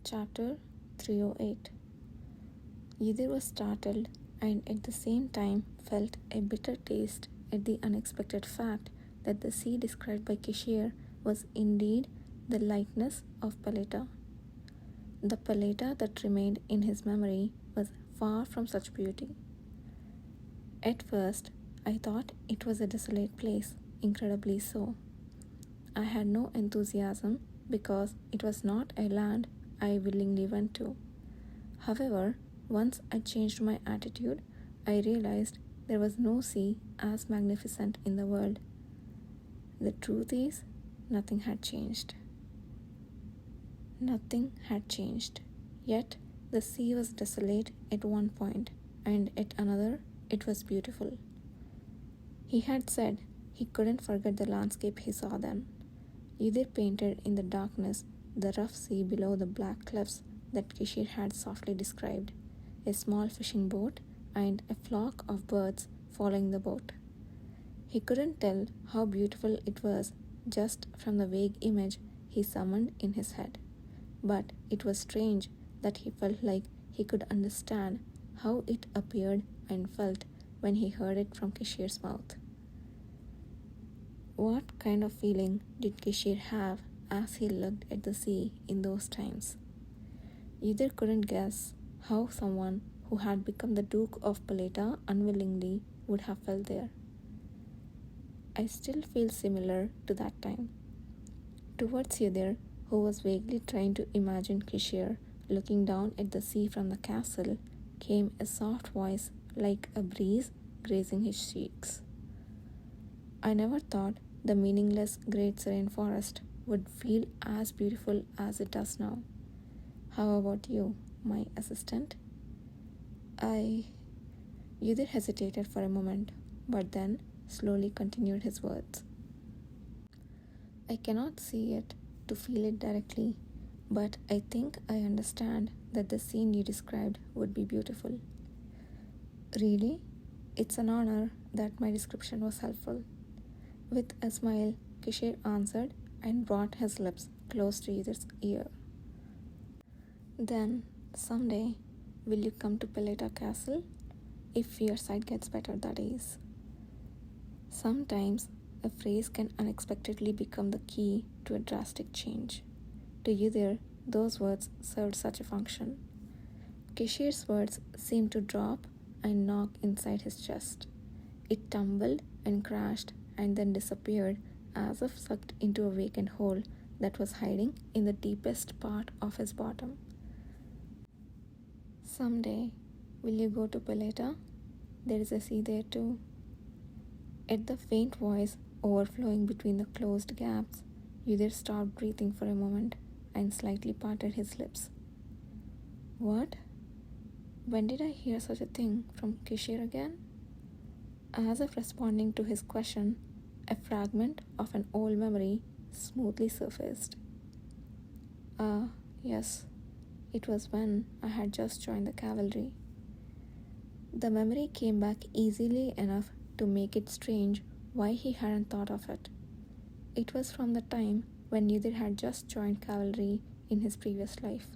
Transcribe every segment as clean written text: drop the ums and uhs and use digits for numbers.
Chapter 308. Yidhir was startled and at the same time felt a bitter taste at the unexpected fact that the sea described by Kishir was indeed the likeness of Paleta. The Paleta that remained in his memory was far from such beauty. At first, I thought it was a desolate place, incredibly so. I had no enthusiasm because it was not a land I willingly went to. However, once I changed my attitude, I realized there was no sea as magnificent in the world. The truth is, nothing had changed. Nothing had changed. Yet, the sea was desolate at one point, and at another, it was beautiful. He had said he couldn't forget the landscape he saw then. Yidhir painted in the darkness the rough sea below the black cliffs that Kishir had softly described, a small fishing boat and a flock of birds following the boat. He couldn't tell how beautiful it was just from the vague image he summoned in his head, but it was strange that he felt like he could understand how it appeared and felt when he heard it from Kishir's mouth. What kind of feeling did Kishir have as he looked at the sea in those times? Yidhir couldn't guess how someone who had become the Duke of Paleta unwillingly would have felt there. I still feel similar to that time. Towards Yidhir, who was vaguely trying to imagine Kishir looking down at the sea from the castle, came a soft voice like a breeze grazing his cheeks. I never thought the meaningless great serene forest would feel as beautiful as it does now. How about you, my assistant? Yidhir hesitated for a moment, but then slowly continued his words. I cannot see it to feel it directly, but I think I understand that the scene you described would be beautiful. Really? It's an honor that my description was helpful. With a smile, Kishir answered and brought his lips close to Yidhir's ear. Then, someday, will you come to Paleta Castle? If your sight gets better, that is. Sometimes, a phrase can unexpectedly become the key to a drastic change. To Yidhir, those words served such a function. Kishir's words seemed to drop and knock inside his chest. It tumbled and crashed and then disappeared as if sucked into a vacant hole that was hiding in the deepest part of his bottom. Someday, will you go to Paleta? There is a sea there too. At the faint voice overflowing between the closed gaps, Yidhir stopped breathing for a moment and slightly parted his lips. What? When did I hear such a thing from Kishir again? As if responding to his question, a fragment of an old memory smoothly surfaced. Yes, it was when I had just joined the cavalry. The memory came back easily enough to make it strange why he hadn't thought of it. It was from the time when Yidhir had just joined cavalry in his previous life.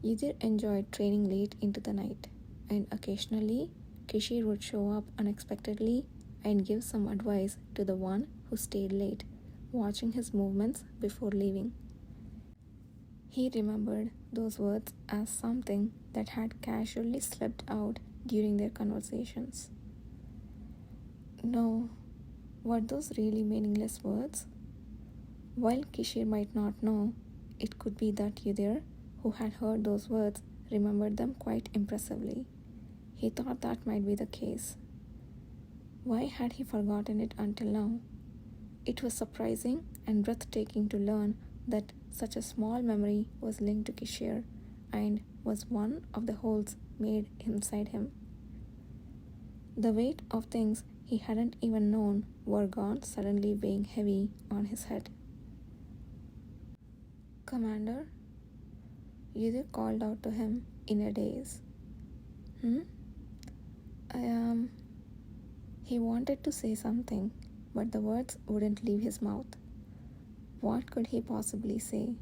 Yidhir enjoyed training late into the night, and occasionally Kishir would show up unexpectedly and give some advice to the one who stayed late, watching his movements before leaving. He remembered those words as something that had casually slipped out during their conversations. No, were those really meaningless words? While Kishir might not know, it could be that Yidhir, who had heard those words, remembered them quite impressively. He thought that might be the case. Why had he forgotten it until now? It was surprising and breathtaking to learn that such a small memory was linked to Kishir and was one of the holes made inside him. The weight of things he hadn't even known were gone, suddenly weighing heavy on his head. Commander? Yidhir called out to him in a daze. He wanted to say something, but the words wouldn't leave his mouth. What could he possibly say?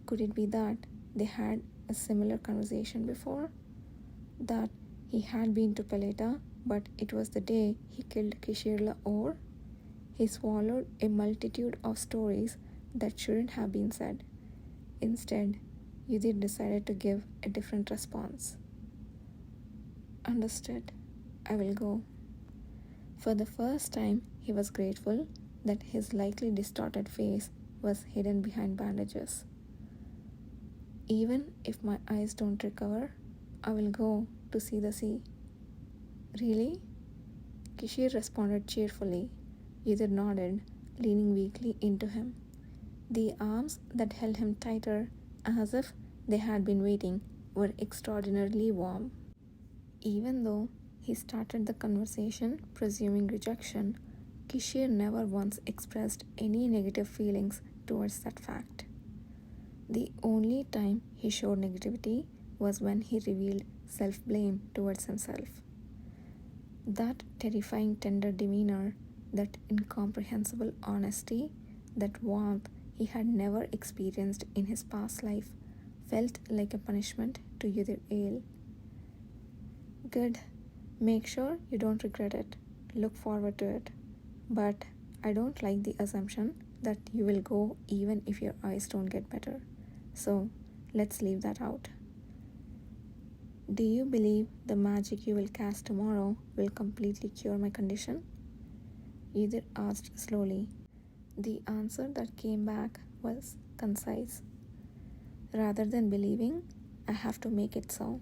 Could it be that they had a similar conversation before, that he had been to Peleta, but it was the day he killed Kishirla Or. He swallowed a multitude of stories that shouldn't have been said. Instead, Yudhir decided to give a different response. Understood. I will go. For the first time, he was grateful that his likely distorted face was hidden behind bandages. Even if my eyes don't recover, I will go to see the sea. Really? Kishir responded cheerfully. Yudhir nodded, leaning weakly into him. The arms that held him tighter, as if they had been waiting, were extraordinarily warm. Even though he started the conversation presuming rejection, Kishir never once expressed any negative feelings towards that fact. The only time he showed negativity was when he revealed self-blame towards himself. That terrifying tender demeanor, that incomprehensible honesty, that warmth he had never experienced in his past life, felt like a punishment to Yudhir Ale. Good. Make sure you don't regret it. Look forward to it. But I don't like the assumption that you will go even if your eyes don't get better. So let's leave that out. Do you believe the magic you will cast tomorrow will completely cure my condition? Yudhir asked slowly. The answer that came back was concise. Rather than believing, I have to make it so.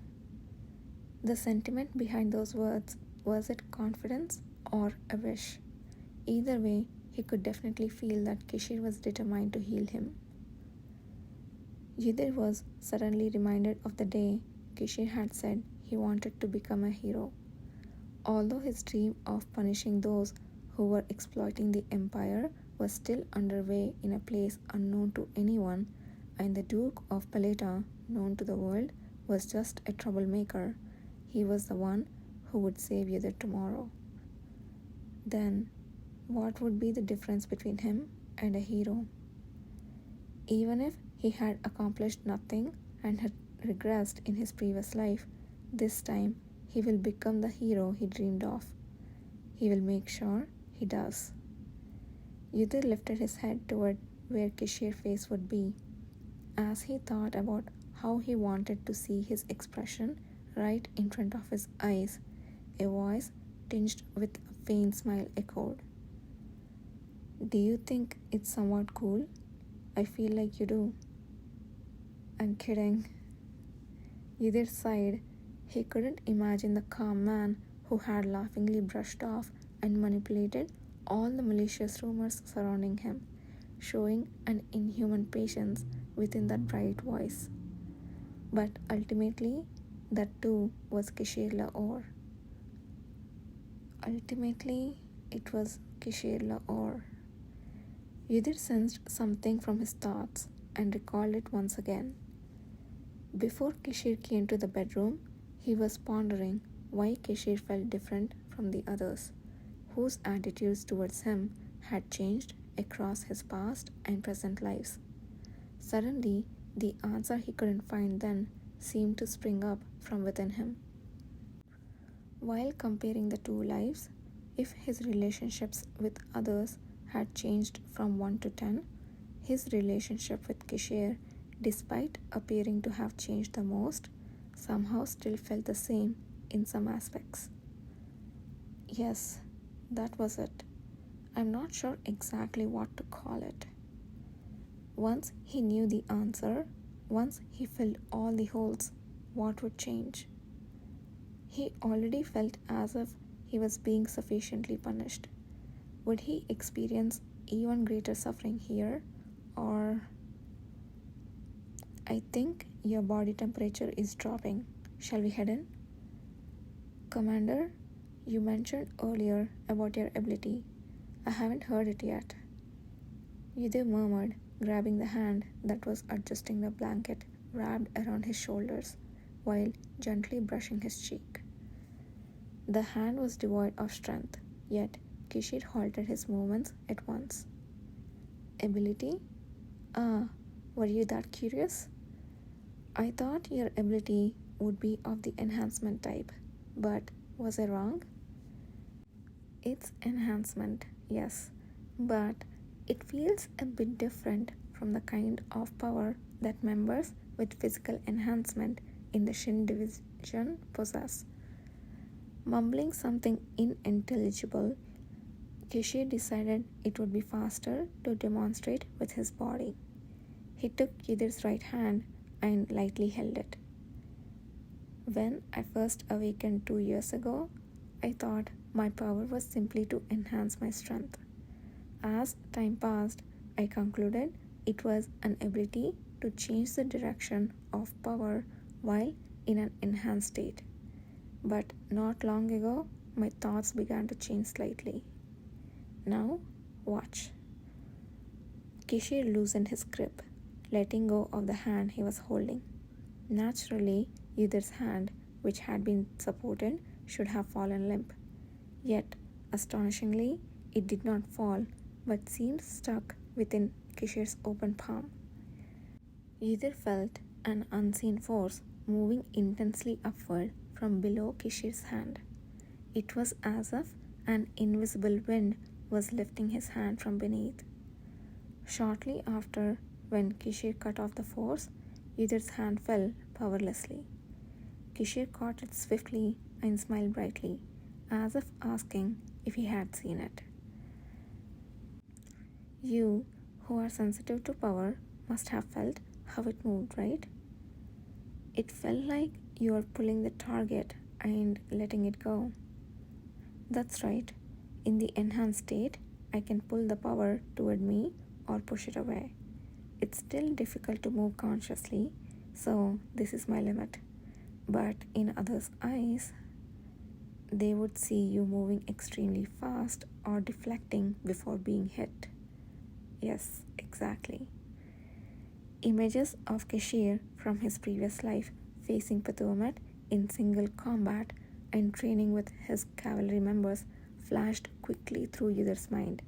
The sentiment behind those words, was it confidence or a wish? Either way, he could definitely feel that Kishir was determined to heal him. Yudhir was suddenly reminded of the day Kishir had said he wanted to become a hero. Although his dream of punishing those who were exploiting the empire was still underway in a place unknown to anyone, and the Duke of Peleta, known to the world, was just a troublemaker, he was the one who would save Yudhir tomorrow. Then, what would be the difference between him and a hero? Even if he had accomplished nothing and had regressed in his previous life, this time he will become the hero he dreamed of. He will make sure he does. Yudhir lifted his head toward where Kishir's face would be. As he thought about how he wanted to see his expression right in front of his eyes, a voice tinged with a faint smile echoed. Do you think it's somewhat cool? I feel like you do. I'm kidding. Yudhir sighed. He couldn't imagine the calm man who had laughingly brushed off and manipulated all the malicious rumors surrounding him, showing an inhuman patience within that bright voice. But ultimately, that too was Kishir Lahore. Ultimately, it was Kishir Lahore. Yudhir sensed something from his thoughts and recalled it once again. Before Kishir came to the bedroom, he was pondering why Kishir felt different from the others, whose attitudes towards him had changed across his past and present lives. Suddenly, the answer he couldn't find then seemed to spring up from within him. While comparing the two lives, if his relationships with others had changed from 1 to 10, his relationship with Kishir, despite appearing to have changed the most, somehow still felt the same in some aspects. Yes, that was it. I'm not sure exactly what to call it. Once he knew the answer, once he filled all the holes, what would change? He already felt as if he was being sufficiently punished. Would he experience even greater suffering here, or... I think your body temperature is dropping. Shall we head in? Commander, you mentioned earlier about your ability. I haven't heard it yet. Yudhir murmured, grabbing the hand that was adjusting the blanket wrapped around his shoulders, while gently brushing his cheek. The hand was devoid of strength, yet Kishir halted his movements at once. Ability? Ah, were you that curious? I thought your ability would be of the enhancement type, but was I wrong? It's enhancement, yes, but it feels a bit different from the kind of power that members with physical enhancement in the Shin division possess. Mumbling something unintelligible, Kishi decided it would be faster to demonstrate with his body. He took Yidhir's right hand and lightly held it. When I first awakened 2 years ago, I thought my power was simply to enhance my strength. As time passed, I concluded it was an ability to change the direction of power while in an enhanced state. But not long ago, my thoughts began to change slightly. Now, watch. Kishi loosened his grip, letting go of the hand he was holding. Naturally, Yidhir's hand, which had been supported, should have fallen limp. Yet, astonishingly, it did not fall, but seemed stuck within Kishir's open palm. Yidhir felt an unseen force moving intensely upward from below Kishir's hand. It was as if an invisible wind was lifting his hand from beneath. Shortly after, when Kishir cut off the force, Yidhir's hand fell powerlessly. Kishir caught it swiftly and smiled brightly, as if asking if he had seen it. You, who are sensitive to power, must have felt how it moved, right? It felt like you were pulling the target and letting it go. That's right. In the enhanced state, I can pull the power toward me or push it away. It's still difficult to move consciously, so this is my limit. But in others' eyes, they would see you moving extremely fast or deflecting before being hit. Yes, exactly. Images of Kishir from his previous life facing Patuamet in single combat and training with his cavalry members flashed quickly through Yidhir's mind.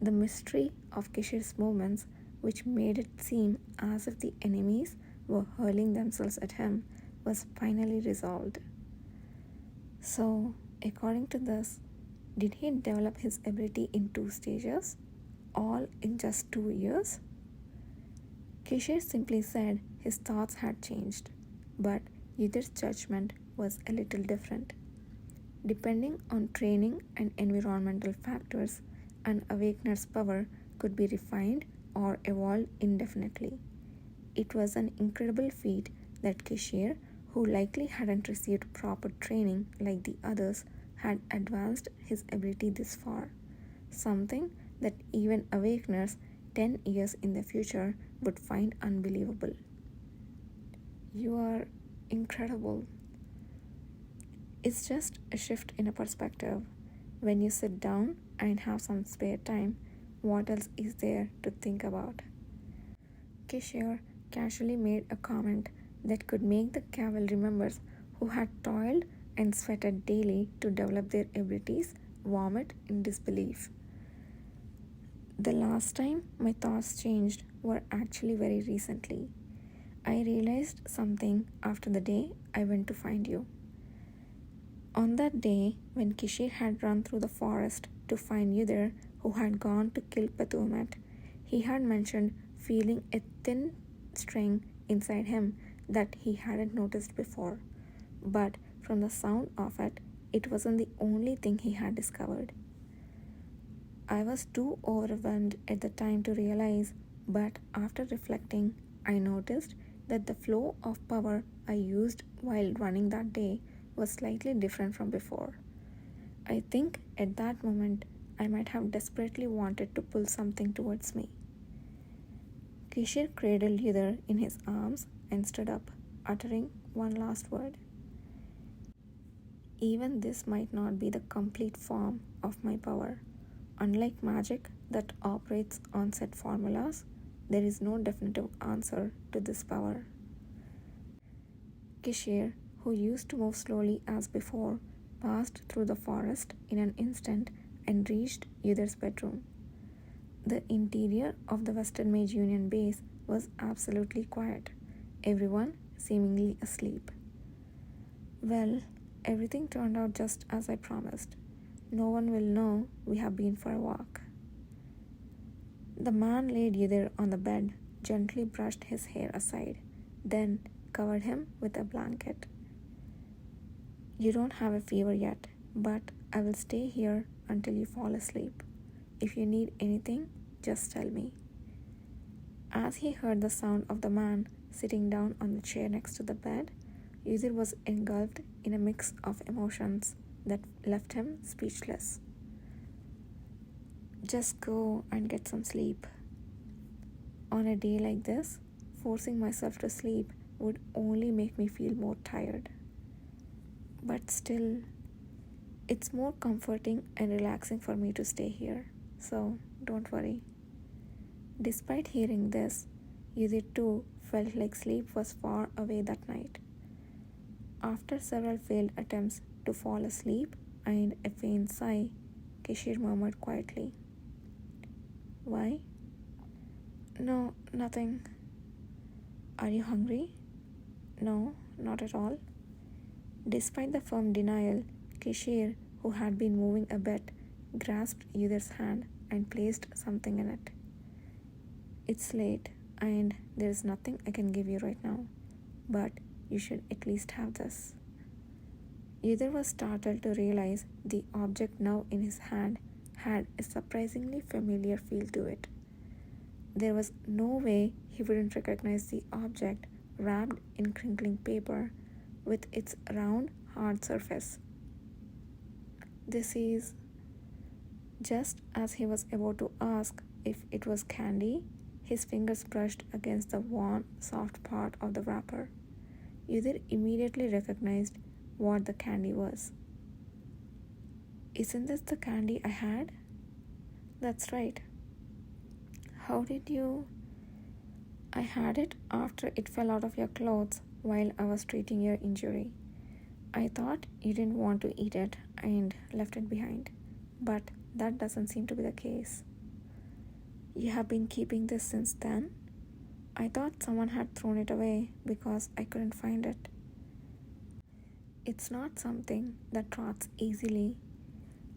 The mystery of Kishir's movements, which made it seem as if the enemies were hurling themselves at him, was finally resolved. So, according to this, did he develop his ability in 2 stages, all in just 2 years? Kishir simply said his thoughts had changed, but Yidhir's judgment was a little different. Depending on training and environmental factors, an awakener's power could be refined or evolved indefinitely. It was an incredible feat that Kishir, who likely hadn't received proper training like the others, had advanced his ability this far, something that even awakeners 10 years in the future would find unbelievable. You are incredible. It's just a shift in a perspective. When you sit down and have some spare time, what else is there to think about? Kishir casually made a comment that could make the cavalry members who had toiled and sweated daily to develop their abilities vomit in disbelief. The last time my thoughts changed were actually very recently. I realized something after the day I went to find you. On that day, when Kishir had run through the forest to find Yidhir, who had gone to kill Patuamet, he had mentioned feeling a thin string inside him that he hadn't noticed before. But from the sound of it, it wasn't the only thing he had discovered. I was too overwhelmed at the time to realize, but after reflecting, I noticed that the flow of power I used while running that day was slightly different from before. I think at that moment, I might have desperately wanted to pull something towards me. Kishir cradled Yidhir in his arms and stood up, uttering one last word. Even this might not be the complete form of my power. Unlike magic that operates on set formulas, there is no definitive answer to this power. Kishir, who used to move slowly as before, passed through the forest in an instant and reached Yidhir's bedroom. The interior of the Western Mage Union base was absolutely quiet, everyone seemingly asleep. Well, everything turned out just as I promised. No one will know we have been for a walk. The man laid Yudhir on the bed, gently brushed his hair aside, then covered him with a blanket. You don't have a fever yet, but I will stay here until you fall asleep. If you need anything, just tell me. As he heard the sound of the man sitting down on the chair next to the bed, Yudhir was engulfed in a mix of emotions that left him speechless. Just go and get some sleep. On a day like this, forcing myself to sleep would only make me feel more tired. But still, it's more comforting and relaxing for me to stay here, so don't worry. Despite hearing this, Yudhir too felt like sleep was far away that night. After several failed attempts to fall asleep and a faint sigh, Kishir murmured quietly, "Why?" "No, nothing." "Are you hungry?" "No, not at all." Despite the firm denial, Kishir, who had been moving a bit, grasped Yudhir's hand and placed something in it. "It's late, and there is nothing I can give you right now, but you should at least have this." Yudhir was startled to realize the object now in his hand had a surprisingly familiar feel to it. There was no way he wouldn't recognize the object wrapped in crinkling paper with its round, hard surface. "This is..." Just as he was about to ask if it was candy, his fingers brushed against the worn, soft part of the wrapper. Yudhir immediately recognized what the candy was. "Isn't this the candy I had?" "That's right." "How did you..." "I had it after it fell out of your clothes while I was treating your injury. I thought you didn't want to eat it and left it behind, but that doesn't seem to be the case." "You have been keeping this since then?" "I thought someone had thrown it away because I couldn't find it." "It's not something that rots easily."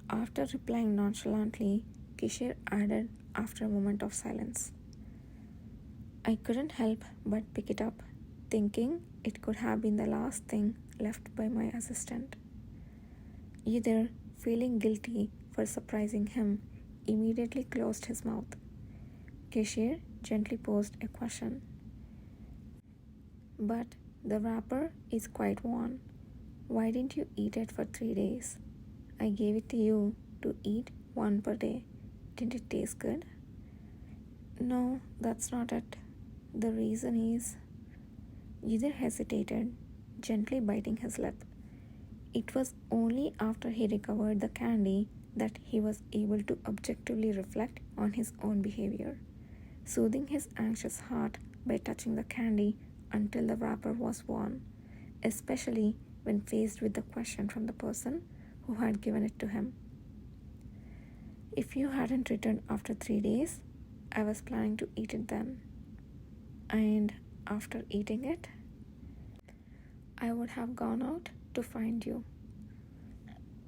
After replying nonchalantly, Kishir added after a moment of silence, "I couldn't help but pick it up, thinking it could have been the last thing left by my assistant." Yudhir, feeling guilty for surprising him, immediately closed his mouth. Kishir gently posed a question. "But the wrapper is quite worn. Why didn't you eat it for 3 days? I gave it to you to eat one per day. Didn't it taste good?" "No, that's not it. The reason is..." Yudhir hesitated, gently biting his lip. It was only after he recovered the candy that he was able to objectively reflect on his own behavior, soothing his anxious heart by touching the candy until the wrapper was worn, especially when faced with the question from the person who had given it to him. "If you hadn't returned after 3 days, I was planning to eat it then. And after eating it, I would have gone out to find you."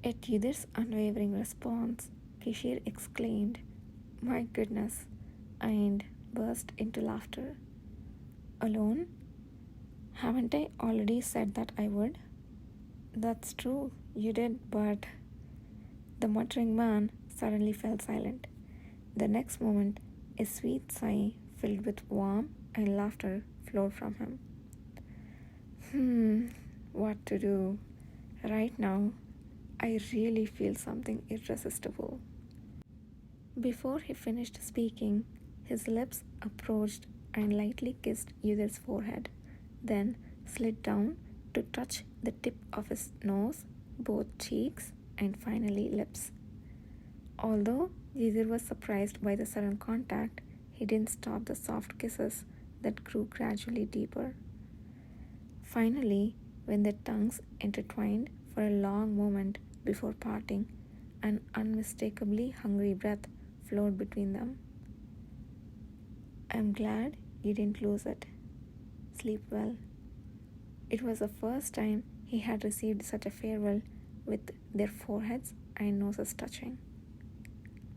At Yudhir's unwavering response, Kishir exclaimed, "My goodness," and burst into laughter. "Alone? Haven't I already said that I would?" "That's true, you did, but..." The muttering man suddenly fell silent. The next moment, a sweet sigh filled with warmth and laughter flowed from him. What to do? Right now, I really feel something irresistible." Before he finished speaking, his lips approached and lightly kissed Yudhir's forehead, then slid down to touch the tip of his nose, both cheeks, and finally lips. Although Yudhir was surprised by the sudden contact, he didn't stop the soft kisses that grew gradually deeper. Finally, when their tongues intertwined for a long moment before parting, an unmistakably hungry breath flowed between them. "I'm glad you didn't lose it," sleep well. It was the first time he had received such a farewell with their foreheads and noses touching.